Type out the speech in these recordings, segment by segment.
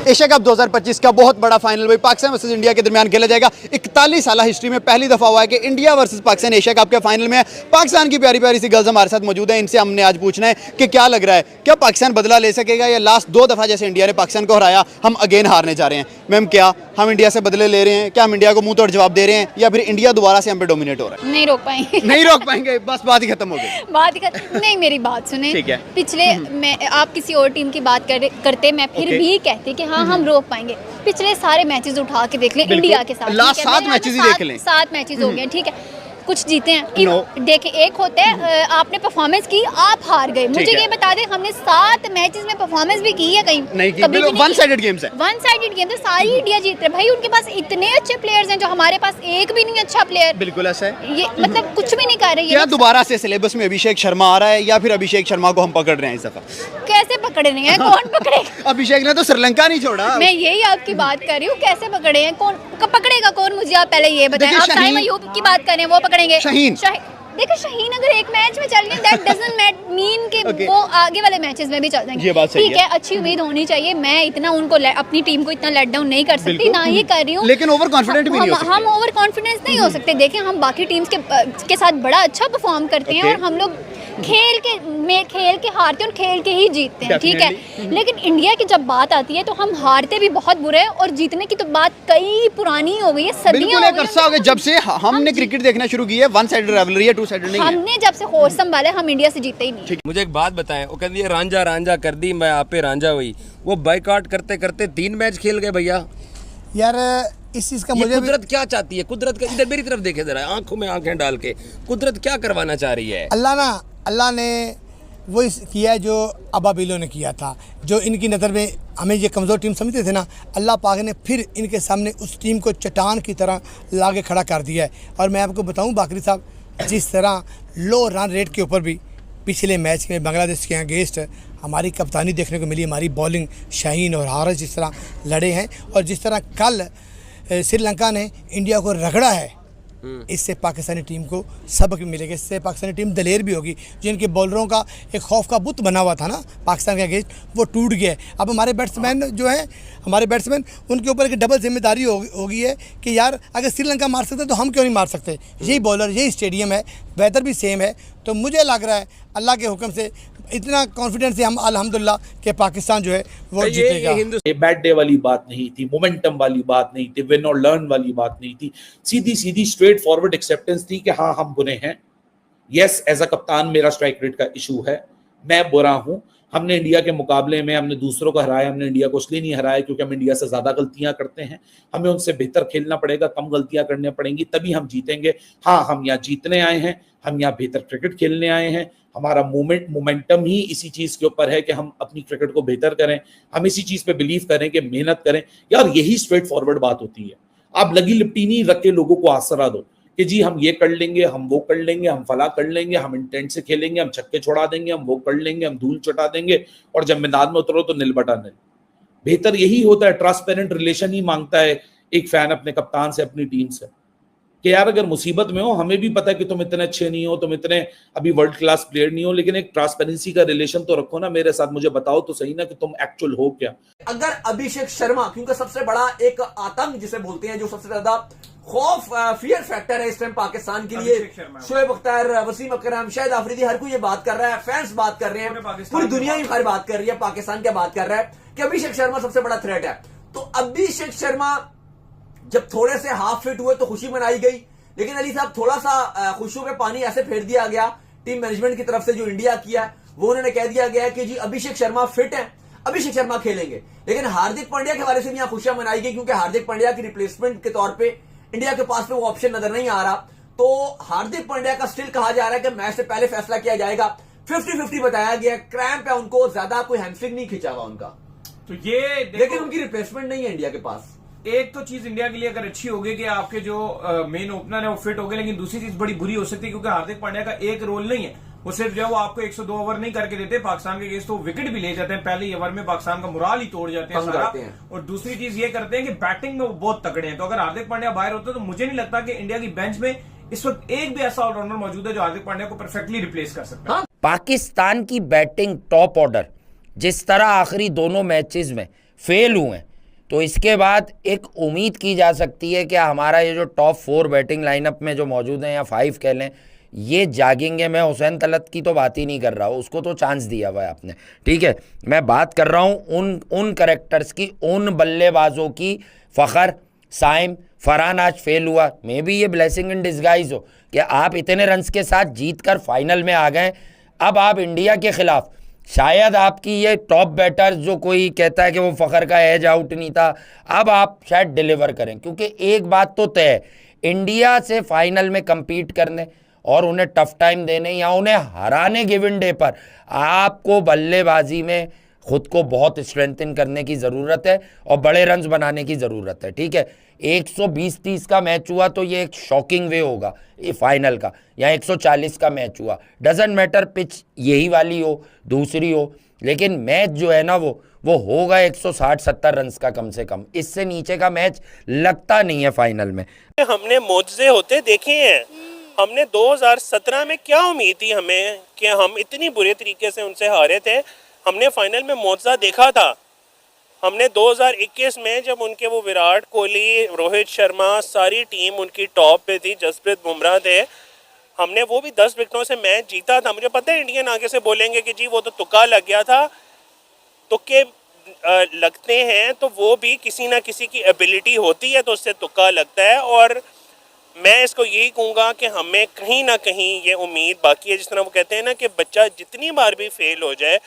Asia cup 2025 का बहुत बड़ा फाइनल भाई पाकिस्तान वर्सेस इंडिया के दरमियान खेला जाएगा। 41 साल हिस्ट्री में पहली दफा हुआ है कि India versus Pakistan Asia cup के फाइनल में है। पाकिस्तान की प्यारी प्यारी सी गर्ल्स हमारे साथ मौजूद है, इनसे हमने आज पूछना है कि क्या लग रहा है, क्या पाकिस्तान बदला ले सकेगा या लास्ट 2 दफा जैसे इंडिया ने पाकिस्तान को हराया हम अगेन हारने जा रहे हैं। मैम क्या हम इंडिया से बदले ले रहे हैं, क्या हम इंडिया को मुंह तोड़ जवाब दे रहे हैं या फिर इंडिया दोबारा से हम पे डोमिनेट हो रहा है? नहीं रोक पाएंगे। नहीं रोक पाएंगे, बस बात ही खत्म हो गई। बात ही खत्म नहीं, मेरी बात सुने। ठीक है। पिछले मैं आप किसी और टीम की बात करते मैं फिर भी कहती कि हाँ हम रोक पाएंगे। पिछले सारे मैचेस उठा के देख लें इंडिया के साथ, लास्ट 7 मैचेस ही देख लें। 7 मैचेस हो गए, ठीक है, कुछ जीते हैं। देखिए एक होता है आपने परफॉर्मेंस की, आप हार गए। मुझे ये बता दें हमने 7 मैचेस में परफॉर्मेंस भी की है कहीं? नहीं की, कभी वन साइडेड गेम्स है। वन साइडेड गेम है, सारी इंडिया जीत रहे भाई। उनके पास इतने अच्छे प्लेयर्स हैं जो हमारे पास एक भी नहीं अच्छा प्लेयर। बिल्कुल ऐसा है, ये मतलब कुछ भी नहीं कर रहे। क्या दोबारा से सिलेबस में अभिषेक शर्मा आ रहा है या फिर अभिषेक शर्मा को हम पकड़ रहे हैं इस दफा? कैसे पकड़े नहीं है, कौन पकड़ेगा? अभिषेक ने तो श्रीलंका नहीं छोड़ा। मैं यही आपकी बात कर रही हूँ, कैसे पकड़े हैं, कौन पकड़ेगा कौन, मुझे आप पहले ये बताएं। आप साइम अयूब की बात करें, वो पकड़ेंगे? देखो शाहीन अगर एक मैच में चल रही है दैट डजंट मीन कि वो आगे वाले मैचेस में भी चल जाएंगे। ठीक है, अच्छी उम्मीद होनी चाहिए। मैं इतना उनको अपनी टीम को इतना लेट डाउन नहीं कर सकती, ना ही कर रही हूँ, लेकिन ओवर कॉन्फिडेंट भी नहीं हो सकते। हम ओवर कॉन्फिडेंस नहीं हो सकते। देखें हम बाकी टीम्स के साथ बड़ा अच्छा परफॉर्म करते हैं और हम लोग खेल के हारते हैं और खेल के ही जीतते हैं, ठीक है। लेकिन इंडिया की जब बात आती है तो हम हारते भी बहुत बुरे हैं और जीतने की तो बात कई पुरानी हो गई है, सदियां हो गई। जब से हमने क्रिकेट देखना शुरू की है, वन साइडेड राइवलरी है, 2 साइडेड नहीं है। हमने जब से होर्सम वाले हम इंडिया से जीते ही नहीं। मुझे एक बात बताएं, वो कहती है रांझा रांझा कर दी मैं आप पे रांझा हुई। वो बाइकआउट करते करते 3 मैच खेल गए भैया। यार इस चीज़ का मुझे कुदरत क्या चाहती है? कुदरत का इधर मेरी तरफ देखे जरा, आंखों में आंखें डाल के, कुदरत क्या करवाना चाह रही है? अल्लाह ने वो किया है जो अबाबिलों ने किया था, जो इनकी नज़र में हमें ये कमज़ोर टीम समझते थे ना, अल्लाह पाक ने फिर इनके सामने उस टीम को चट्टान की तरह लाके खड़ा कर दिया है। और मैं आपको बताऊं बाकरी साहब, जिस तरह लो रन रेट के ऊपर भी पिछले मैच में बांग्लादेश के अगेंस्ट हमारी कप्तानी देखने को मिली, हमारी बॉलिंग शाहीन और हारिस जिस तरह लड़े हैं और जिस तरह कल श्रीलंका ने इंडिया को रगड़ा है, इससे पाकिस्तानी टीम को सबक भी मिलेगा। इससे पाकिस्तानी टीम दलेर भी होगी। जो इनके बॉलरों का एक खौफ का बुत बना हुआ था ना पाकिस्तान के अगेंस्ट, वो टूट गया है। अब हमारे बैट्समैन जो हैं, हमारे बैट्समैन, उनके ऊपर एक डबल जिम्मेदारी होगी है कि यार अगर श्रीलंका मार सकते तो हम क्यों नहीं मार सकते। यही बॉलर, यही स्टेडियम है, वेदर भी सेम है। तो मुझे लग रहा है अल्लाह के हुक्म से इतना कॉन्फिडेंस है हम अल्हम्दुलिल्लाह कि पाकिस्तान जो है वो जीतेगा। ये बैड डे वाली बात नहीं थी, मोमेंटम वाली बात नहीं थी, विन और लर्न वाली बात नहीं थी। सीधी सीधी स्ट्रेट फॉरवर्ड एक्सेप्टेंस थी कि हाँ हम बुरे हैं। यस, एज अ कप्तान मेरा स्ट्राइक रेट का इशू है, मैं बुरा हूं। हमने इंडिया के मुकाबले में हमने दूसरों को हराया, हमने इंडिया को इसलिए नहीं हराया क्योंकि हम इंडिया से ज़्यादा गलतियां करते हैं। हमें उनसे बेहतर खेलना पड़ेगा, कम गलतियां करनी पड़ेंगी, तभी हम जीतेंगे। हाँ, हम यहाँ जीतने आए हैं, हम यहाँ बेहतर क्रिकेट खेलने आए हैं। हमारा मोमेंटम ही इसी चीज़ के ऊपर है कि हम अपनी क्रिकेट को बेहतर करें, हम इसी चीज़ पे बिलीव करें कि मेहनत करें। यार यही स्ट्रेट फॉरवर्ड बात होती है। आप लगी लिपटी नहीं रख के लोगों को आसरा दो कि जी हम ये कर लेंगे, हम वो कर लेंगे, हम फला कर लेंगे, हम इंटेंट से खेलेंगे, हम छक्के छोड़ा देंगे, हम वो कर लेंगे, हम धूल चटा देंगे, और जब मैदान में उतरो तो नील बटा नील। बेहतर यही होता है, ट्रांसपेरेंट रिलेशन ही मांगता है एक फैन अपने कप्तान से, अपनी टीम से, कि यार अगर मुसीबत में हो, हमें भी पता है कि तुम इतने अच्छे नहीं हो, तुम इतने अभी वर्ल्ड क्लास प्लेयर नहीं हो, लेकिन एक ट्रांसपेरेंसी का रिलेशन तो रखो ना मेरे साथ। मुझे बताओ तो सही ना कि तुम एक्चुअल हो क्या। अगर अभिषेक शर्मा, क्योंकि सबसे बड़ा एक आतंक जिसे बोलते हैं, जो सबसे ज्यादा खौफ फियर फैक्टर है इस टाइम पाकिस्तान के लिए, शोएब अख्तर, वसीम अकरम, शाहिद आफरीदी, हर कोई ये बात कर रहा है, फैंस बात कर रहे हैं, पूरी दुनिया ही हर बात कर रही है, पाकिस्तान क्या बात कर रहा है कि अभिषेक शर्मा सबसे बड़ा थ्रेट है। तो अभिषेक शर्मा जब थोड़े से हाफ फिट हुए तो खुशी मनाई गई, लेकिन अली साहब थोड़ा सा खुशियों पे पानी ऐसे फेर दिया गया टीम मैनेजमेंट की तरफ से, जो इंडिया किया वो उन्होंने कह दिया गया कि जी अभिषेक शर्मा फिट है, अभिषेक शर्मा खेलेंगे। लेकिन हार्दिक पांड्या के हवाले से भी यहाँ खुशियां मनाई गई क्योंकि हार्दिक पांड्या की रिप्लेसमेंट के तौर पे इंडिया के पास में वो ऑप्शन नजर नहीं आ रहा। तो हार्दिक पांड्या का स्टिल कहा जा रहा है कि मैच से पहले फैसला किया जाएगा। 50-50 बताया गया, क्रैम्प है उनको, ज्यादा कोई हैमस्ट्रिंग नहीं खिंचा हुआ उनका, तो ये लेकिन उनकी रिप्लेसमेंट नहीं है इंडिया के पास। एक तो चीज इंडिया के लिए अगर अच्छी होगी कि आपके जो मेन ओपनर है वो फिट हो गए, लेकिन दूसरी चीज बड़ी बुरी हो सकती है क्योंकि हार्दिक पांड्या का एक रोल नहीं है, वो सिर्फ जो है वो आपको 102 ओवर नहीं करके देते पाकिस्तान के अगेंस्ट, तो विकेट भी ले जाते हैं पहले ओवर में, पाकिस्तान का मुराल ही तोड़ जाते हैं सारा। और दूसरी चीज ये करते हैं कि बैटिंग में वो बहुत तगड़े हैं। तो अगर हार्दिक पांड्या बाहर होते तो मुझे नहीं लगता कि इंडिया की बेंच में इस वक्त एक भी ऐसा ऑलराउंडर मौजूद है जो हार्दिक पांड्या को परफेक्टली रिप्लेस कर सकता है। पाकिस्तान की बैटिंग टॉप ऑर्डर जिस तरह आखिरी दोनों मैचेस में फेल हुए हैं, तो इसके बाद एक उम्मीद की जा सकती है कि हमारा ये जो टॉप 4 बैटिंग लाइनअप में जो मौजूद हैं या 5 कह लें, ये जागेंगे। मैं हुसैन तलत की तो बात ही नहीं कर रहा हूँ, उसको तो चांस दिया हुआ है आपने, ठीक है। मैं बात कर रहा हूँ उन करेक्टर्स की, उन बल्लेबाजों की। फ़खर, साइम, फरहान आज फेल हुआ, मे बी ये ब्लेसिंग इन डिस्गाइज हो कि आप इतने रन्स के साथ जीत कर फाइनल में आ गए। अब आप इंडिया के खिलाफ शायद आपकी ये टॉप बैटर जो कोई कहता है कि वो फ़खर का एज आउट नहीं था, अब आप शायद डिलीवर करें, क्योंकि एक बात तो तय है, इंडिया से फाइनल में compete करने और उन्हें टफ टाइम देने या उन्हें हराने गिवन डे पर आपको बल्लेबाजी में खुद को बहुत स्ट्रेंथन करने की ज़रूरत है और बड़े रन्स बनाने की ज़रूरत है, ठीक है। 120-30 का मैच हुआ तो ये एक शॉकिंग वे होगा ये फाइनल का, या 140 का मैच हुआ, डजेंट मैटर पिच यही वाली हो दूसरी हो, लेकिन मैच जो है ना वो होगा 160-70 रन्स का कम से कम, इससे नीचे का मैच लगता नहीं है फाइनल में। हमने मोजे होते देखे हैं, हमने 2017 में क्या उम्मीद थी हमें कि हम इतनी बुरे तरीके से उनसे हारे थे, हमने फाइनल में मुआवजा देखा था। हमने 2021 में जब उनके वो विराट कोहली, रोहित शर्मा, सारी टीम उनकी टॉप पे थी, जसप्रीत बुमराह थे, हमने वो भी 10 विकेटों से मैच जीता था। मुझे पता है इंडियन आगे से बोलेंगे कि जी वो तो तुक्का लग गया था, तुक्के लगते हैं तो वो भी किसी ना किसी की एबिलिटी होती है तो उससे तुक्का लगता है। और मैं इसको यही कहूँगा कि हमें कहीं ना कहीं ये उम्मीद बाकी है, जिस तरह वो कहते हैं ना कि बच्चा जितनी बार भी फेल हो जाए,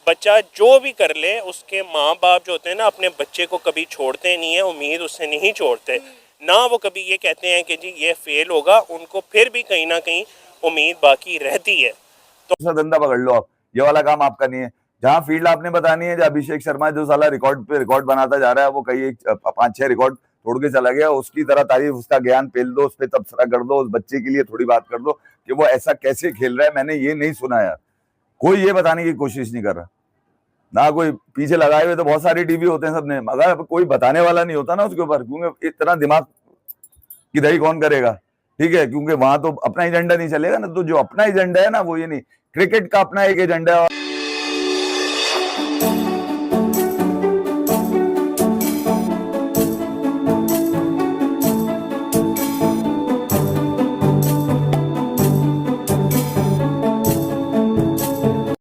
बच्चा जो भी कर ले, उसके माँ बाप जो होते हैं ना अपने बच्चे को कभी छोड़ते नहीं है, उम्मीद उससे नहीं छोड़ते ना, वो कभी ये कहते हैं कि जी ये फेल होगा, उनको फिर भी कहीं ना कहीं उम्मीद बाकी रहती है। तो धंधा पकड़ लो आप, ये वाला काम आपका नहीं है। जहाँ फील्ड आपने बतानी है, जो अभिषेक शर्मा जो साला रिकॉर्ड पे रिकॉर्ड बनाता जा रहा है, वो कई 5-6 रिकॉर्ड तोड़ के चला गया, उसकी तरह तारीफ, उसका ज्ञान पेल दो, उस पर तबसरा कर दो, उस बच्चे के लिए थोड़ी बात कर दो कि वो ऐसा कैसे खेल रहा है। मैंने ये नहीं सुना यार, कोई ये बताने की कोशिश नहीं कर रहा ना, कोई पीछे लगाए हुए तो बहुत सारे टीवी होते हैं सबने, मगर कोई बताने वाला नहीं होता ना उसके ऊपर, क्योंकि इतना दिमाग की दही कौन करेगा, ठीक है, क्योंकि वहां तो अपना एजेंडा नहीं चलेगा ना। तो जो अपना एजेंडा है ना वो ये नहीं, क्रिकेट का अपना एक एजेंडा है।